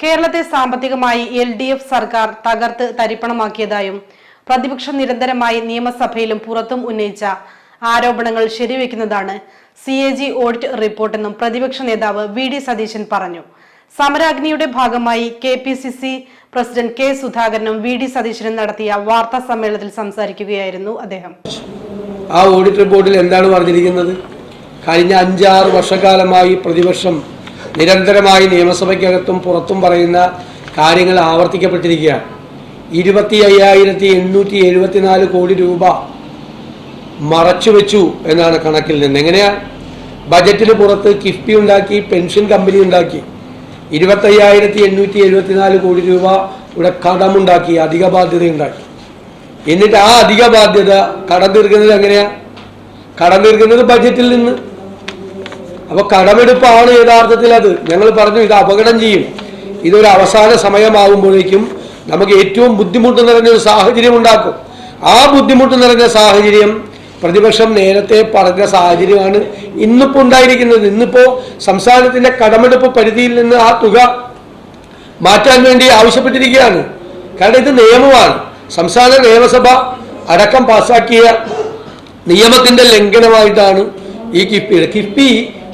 കേരളത്തെ സാമ്പത്തികമായി LDF സർക്കാർ തകർത്ത് തരിപ്പണമാക്കിയതായും പ്രതിപക്ഷം നിരന്തരമായി നിയമസഭയിലും പുറത്തും ഉന്നയിച്ച ആരോപണങ്ങൾ ശരിവെക്കുന്നതാണ് CAG ഓഡിറ്റ് റിപ്പോർട്ടെന്നും പ്രതിപക്ഷ നേതാവ് VD സതീശൻ പറഞ്ഞു. സമരാഗ്നിയുടെ ഭാഗമായി KPCC പ്രസിഡന്റ് K സുധാകരനും VD സതീശനും നടത്തിയ വാർത്താ സമ്മേളനത്തിൽ സംസാരിക്കുകയായിരുന്നു അദ്ദേഹം. ആ ഓഡിറ്റ് റിപ്പോർട്ടിൽ എന്താണ് പറഞ്ഞിരിക്കുന്നത്? കഴിഞ്ഞ 5-6 വർഷക്കാലമായി പ്രതിപക്ഷം നിരന്തരമായി നിയമസഭയ്ക്കകത്തും പുറത്തും പറയുന്ന കാര്യങ്ങൾ ആവർത്തിക്കപ്പെട്ടിരിക്കുകയാണ്. 25,874 കോടി രൂപ മറച്ചുവെച്ചു എന്നാണ് കണക്കിൽ നിന്ന്. എങ്ങനെയാണ്? ബജറ്റിന് പുറത്ത് കിഫ്ബി ഉണ്ടാക്കി, പെൻഷൻ കമ്പനി ഉണ്ടാക്കി, 25,874 കോടി രൂപ ഇവിടെ കടമുണ്ടാക്കി, അധിക ബാധ്യത ഉണ്ടാക്കി. എന്നിട്ട് ആ അധിക ബാധ്യത കടം തീർക്കുന്നത് എങ്ങനെയാ? കടം തീർക്കുന്നത് ബജറ്റിൽ നിന്ന്. അപ്പോൾ കടമെടുപ്പാണ് യഥാർത്ഥത്തിൽ. അത് ഞങ്ങൾ പറഞ്ഞു, ഇത് അപകടം ചെയ്യും. ഇതൊരു അവസാന സമയമാകുമ്പോഴേക്കും നമുക്ക് ഏറ്റവും ബുദ്ധിമുട്ട് നിറഞ്ഞൊരു സാഹചര്യം ഉണ്ടാക്കും. ആ ബുദ്ധിമുട്ട് നിറഞ്ഞ സാഹചര്യം പ്രതിപക്ഷം നേരത്തെ പറഞ്ഞ സാഹചര്യമാണ് ഇന്നിപ്പോൾ ഉണ്ടായിരിക്കുന്നത്. ഇന്നിപ്പോൾ സംസ്ഥാനത്തിൻ്റെ കടമെടുപ്പ് പരിധിയിൽ നിന്ന് ആ തുക മാറ്റാൻ വേണ്ടി ആവശ്യപ്പെട്ടിരിക്കുകയാണ്. കാരണം ഇത് നിയമമാണ്. സംസ്ഥാന നിയമസഭ അടക്കം പാസാക്കിയ നിയമത്തിൻ്റെ ലംഘനമായിട്ടാണ് ഈ കിഫ്ബി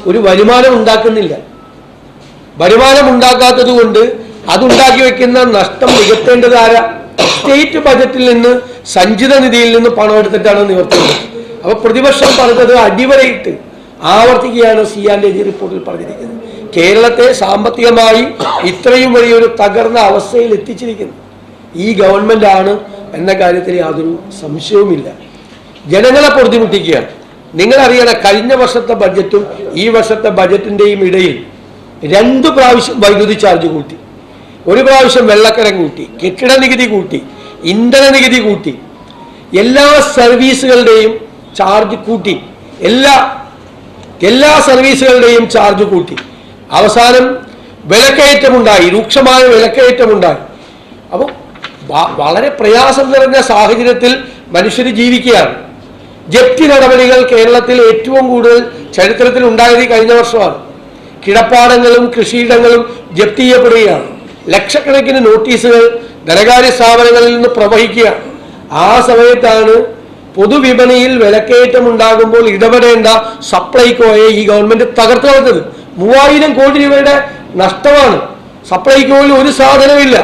ഒരു വരുമാനം ഉണ്ടാക്കുന്നില്ല. വരുമാനം ഉണ്ടാക്കാത്തത് കൊണ്ട് അതുണ്ടാക്കി വെക്കുന്ന നഷ്ടം നികത്തേണ്ടത് ആരാ? സ്റ്റേറ്റ് ബജറ്റിൽ നിന്ന്, സഞ്ചിത നിധിയിൽ നിന്ന് പണം എടുത്തിട്ടാണ് നിവർത്തുന്നത്. അപ്പോൾ പ്രതിപക്ഷം പറഞ്ഞത് അടിവരയിട്ട് ആവർത്തിക്കുകയാണ് CAG റിപ്പോർട്ടിൽ പറഞ്ഞിരിക്കുന്നത്. കേരളത്തെ സാമ്പത്തികമായി ഇത്രയും വലിയൊരു തകർന്ന അവസ്ഥയിൽ എത്തിച്ചിരിക്കുന്നത് ഈ ഗവൺമെന്റ് ആണ് എന്ന കാര്യത്തിൽ യാതൊരു സംശയവുമില്ല. ജനങ്ങളെ പൊറുതിമുട്ടിക്കുകയാണ്. നിങ്ങളറിയണം, കഴിഞ്ഞ വർഷത്തെ ബഡ്ജറ്റും ഈ വർഷത്തെ ബഡ്ജറ്റിൻ്റെയും ഇടയിൽ 2 പ്രാവശ്യം വൈദ്യുതി ചാർജ് കൂട്ടി, ഒരു പ്രാവശ്യം വെള്ളക്കരം കൂട്ടി, കെട്ടിട നികുതി കൂട്ടി, ഇന്ധന നികുതി കൂട്ടി, എല്ലാ സർവീസുകളുടെയും ചാർജ് കൂട്ടി, എല്ലാ സർവീസുകളുടെയും ചാർജ് കൂട്ടി. അവസാനം വിലക്കയറ്റമുണ്ടായി, രൂക്ഷമായ വിലക്കയറ്റമുണ്ടായി. അപ്പോൾ വളരെ പ്രയാസം നിറഞ്ഞ സാഹചര്യത്തിൽ മനുഷ്യർ ജീവിക്കുകയാണ്. ജപ്തി നടപടികൾ കേരളത്തിൽ ഏറ്റവും കൂടുതൽ ചരിത്രത്തിൽ ഉണ്ടായത് കഴിഞ്ഞ വർഷമാണ്. കിടപ്പാടങ്ങളും കൃഷിയിടങ്ങളും ജപ്തി ചെയ്യപ്പെടുകയാണ്. ലക്ഷക്കണക്കിന് നോട്ടീസുകൾ ധനകാര്യ സ്ഥാപനങ്ങളിൽ നിന്ന് പ്രവഹിക്കുകയാണ്. ആ സമയത്താണ് പൊതുവിപണിയിൽ വിലക്കയറ്റം ഉണ്ടാകുമ്പോൾ ഇടപെടേണ്ട സപ്ലൈകോയെ ഈ ഗവൺമെന്റ് തകർത്തു കളഞ്ഞത്. 3000 കോടി രൂപയുടെ നഷ്ടമാണ്. സപ്ലൈകോയിൽ ഒരു സാധനമില്ല.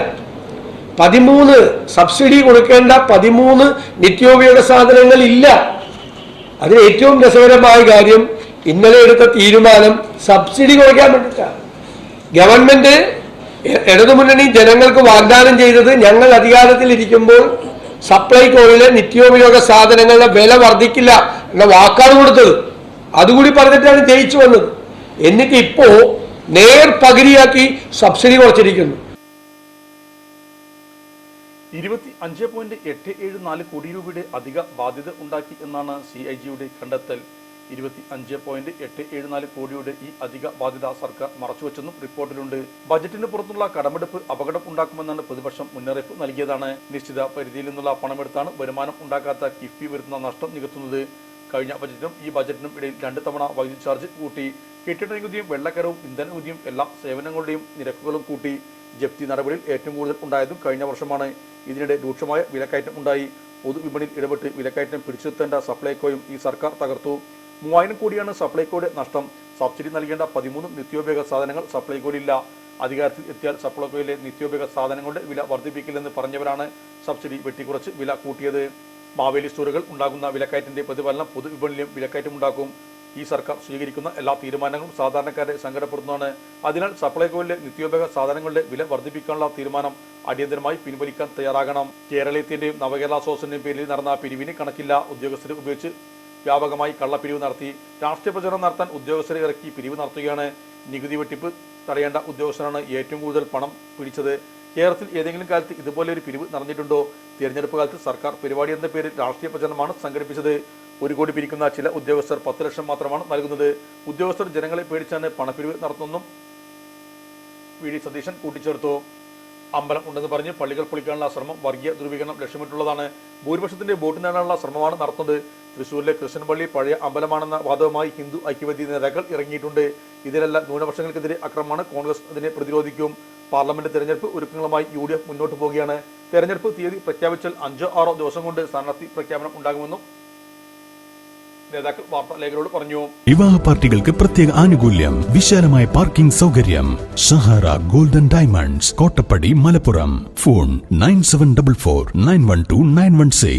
13 സബ്സിഡി കൊടുക്കേണ്ട 13 നിത്യോപയോഗ സാധനങ്ങൾ ഇല്ല. അതിന് ഏറ്റവും രസകരമായ കാര്യം, ഇന്നലെ എടുത്ത തീരുമാനം സബ്സിഡി കുറയ്ക്കാൻ വേണ്ടിയിട്ടാണ്. ഗവൺമെന്റ് ഇടതുമുന്നണി ജനങ്ങൾക്ക് വാഗ്ദാനം ചെയ്തത്, ഞങ്ങൾ അധികാരത്തിൽ ഇരിക്കുമ്പോൾ സപ്ലൈകോയിലെ നിത്യോപയോഗ സാധനങ്ങളുടെ വില വർദ്ധിക്കില്ല എന്ന വാക്കാണ് കൊടുത്തത്. അതുകൂടി പറഞ്ഞിട്ടാണ് ജയിച്ചു വന്നത്. എന്നിട്ട് ഇപ്പോ നേർപകുതിയാക്കി സബ്സിഡി കുറച്ചിരിക്കുന്നു. 25.874 കോടി രൂപയുടെ അധിക ബാധ്യത ഉണ്ടാക്കി എന്നാണ് CAGയുടെ കണ്ടെത്തൽ. 25.874 കോടിയുടെ ഈ അധിക ബാധ്യത സർക്കാർ മറച്ചുവെച്ചെന്നും റിപ്പോർട്ടിലുണ്ട്. ബജറ്റിന് പുറത്തുള്ള കടമെടുപ്പ് അപകടം ഉണ്ടാക്കുമെന്നാണ് പ്രതിപക്ഷം മുന്നറിയിപ്പ് നൽകിയതാണ്. നിശ്ചിത പരിധിയിൽ നിന്നുള്ള പണമെടുത്താണ് വരുമാനം ഉണ്ടാക്കാത്ത കിഫ്ബി വരുത്തുന്ന നഷ്ടം നികത്തുന്നത്. കഴിഞ്ഞ ബജറ്റിനും ഈ ബജറ്റിനും ഇടയിൽ 2 തവണ വൈദ്യുതി ചാർജ് കൂട്ടി. കെട്ടിട നികുതിയും വെള്ളക്കരവും ഇന്ധന നികുതിയും എല്ലാ സേവനങ്ങളുടെയും നിരക്കുകളും കൂട്ടി. ജപ്തി നടപടിയിൽ ഏറ്റവും കൂടുതൽ ഉണ്ടായതും കഴിഞ്ഞ വർഷമാണ്. ഇതിനിടെ രൂക്ഷമായ വിലക്കയറ്റം ഉണ്ടായി. പൊതുവിപണിയിൽ ഇടപെട്ട് വിലക്കയറ്റം പിടിച്ചെത്തേണ്ട സപ്ലൈകോയും ഈ സർക്കാർ തകർത്തു. 3000 കോടിയാണ് സപ്ലൈകോയുടെ നഷ്ടം. സബ്സിഡി നൽകേണ്ട 13 നിത്യോപയോഗ സാധനങ്ങൾ സപ്ലൈകോയിലില്ല. അധികാരത്തിൽ എത്തിയാൽ സപ്ലൈകോയിലെ നിത്യോപയോഗ സാധനങ്ങളുടെ വില വർദ്ധിപ്പിക്കില്ലെന്ന് പറഞ്ഞവരാണ് സബ്സിഡി വെട്ടിക്കുറച്ച് വില കൂട്ടിയത്. മാവേലി സ്റ്റോറുകൾ ഉണ്ടാകുന്ന വിലക്കയറ്റിന്റെ പ്രതിഫലനം പൊതുവിപണിയിലും വിലക്കയറ്റമുണ്ടാക്കും. ഈ സർക്കാർ സ്വീകരിക്കുന്ന എല്ലാ തീരുമാനങ്ങളും സാധാരണക്കാരെ സങ്കടപ്പെടുന്നതാണ്. അതിനാൽ സപ്ലൈകോയിലെ നിത്യോപയോഗ സാധനങ്ങളുടെ വില വർദ്ധിപ്പിക്കാനുള്ള തീരുമാനം അടിയന്തരമായി പിൻവലിക്കാൻ തയ്യാറാകണം. കേരളത്തിന്റെയും നവകേരള സോഴ്സിന്റെയും പേരിൽ നടന്ന പിരിവിന് കണക്കില്ല. ഉദ്യോഗസ്ഥരെ ഉപയോഗിച്ച് വ്യാപകമായി കള്ളപ്പിരിവ് നടത്തി. രാഷ്ട്രീയ പ്രചരണം നടത്താൻ ഉദ്യോഗസ്ഥരെ ഇറക്കി പിരിവ് നടത്തുകയാണ്. നികുതി വെട്ടിപ്പ് തടയേണ്ട ഉദ്യോഗസ്ഥരാണ് ഏറ്റവും കൂടുതൽ പണം പിടിച്ചത്. കേരളത്തിൽ ഏതെങ്കിലും കാലത്ത് ഇതുപോലെ ഒരു പിരിവ് നടന്നിട്ടുണ്ടോ? തിരഞ്ഞെടുപ്പ് കാലത്ത് സർക്കാർ പരിപാടി എന്ന പേരിൽ രാഷ്ട്രീയ പ്രചരണമാണ് സംഘടിപ്പിച്ചത്. 1 കോടി പിരിക്കുന്ന ചില ഉദ്യോഗസ്ഥർ 10 ലക്ഷം മാത്രമാണ് നൽകുന്നത്. ഉദ്യോഗസ്ഥർ ജനങ്ങളെ പേടിച്ചാണ് പണപ്പിരിവ് നടത്തുന്നതെന്നും VD സതീശൻ കൂട്ടിച്ചേർത്തു. അമ്പലം ഉണ്ടെന്ന് പറഞ്ഞ് പള്ളികൾ പൊളിക്കാനുള്ള ശ്രമം വർഗീയ ധ്രുവീകരണം ലക്ഷ്യമിട്ടുള്ളതാണ്. ഭൂരിപക്ഷത്തിന്റെ വോട്ട് നേടാനുള്ള ശ്രമമാണ് നടത്തുന്നത്. തൃശ്ശൂരിലെ കൃഷ്ണൻപള്ളി പഴയ അമ്പലമാണെന്ന വാദവുമായി ഹിന്ദു ഐക്യവേദി നേതാക്കൾ ഇറങ്ങിയിട്ടുണ്ട്. ഇതിലെല്ലാം ന്യൂനപക്ഷങ്ങൾക്കെതിരെ അക്രമമാണ്. കോൺഗ്രസ് അതിനെ പ്രതിരോധിക്കും. പാർലമെന്റ് തെരഞ്ഞെടുപ്പ് ഒരുക്കങ്ങളുമായി UDF മുന്നോട്ട് പോവുകയാണ്. തെരഞ്ഞെടുപ്പ് തീയതി പ്രഖ്യാപിച്ചാൽ 5-6 ദിവസം കൊണ്ട് സ്ഥാനാർത്ഥി പ്രഖ്യാപനം ഉണ്ടാകുമെന്നും നേതാക്കൾ വാർത്താലേഖകരോട് പറഞ്ഞു. വിവാഹ പാർട്ടികൾക്ക് പ്രത്യേക ആനുകൂല്യം, വിശാലമായ പാർക്കിംഗ് സൗകര്യം. Sahara golden diamonds, Kottappadi, Malappuram. Phone 9744 912 916.